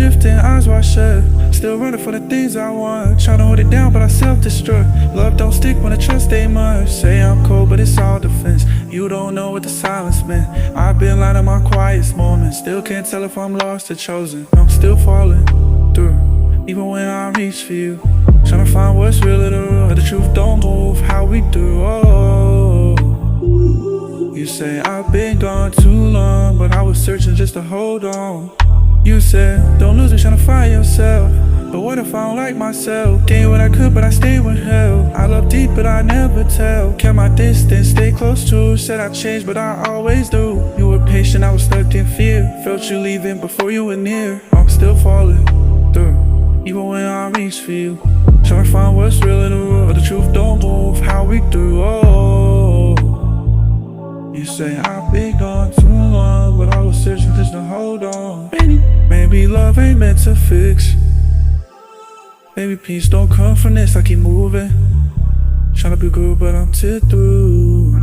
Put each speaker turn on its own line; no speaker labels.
drifting, eyes wide shut. Still running for the things I want. Trying to hold it down, but I self-destruct. Love don't stick when the trust ain't much. Say I'm cold, but it's all defense. You don't know what the silence meant. I've been lying in my quietest moments. Still can't tell if I'm lost or chosen. I'm still falling through, even when I reach for you. Trying to find what's real in the real. The truth don't move how we do. Oh, you say I've been gone too long, but I was searching just to hold on. You said don't lose it trying to find yourself, but what if I don't like myself? Gained what I could, but I stayed with hell. I love deep, but I never tell. Kept my distance, stay close to. Said I changed, but I always do. You were patient, I was stuck in fear. Felt you leaving before you were near. I'm still falling through, even when I reach for you. Trying to find what's real in the real. The truth don't move how we do. Oh, you say I've been gone too long, but I was searching just to hold on. Maybe love ain't meant to fix. Maybe peace don't come from this. I keep moving, trying to be good, but I'm tear through.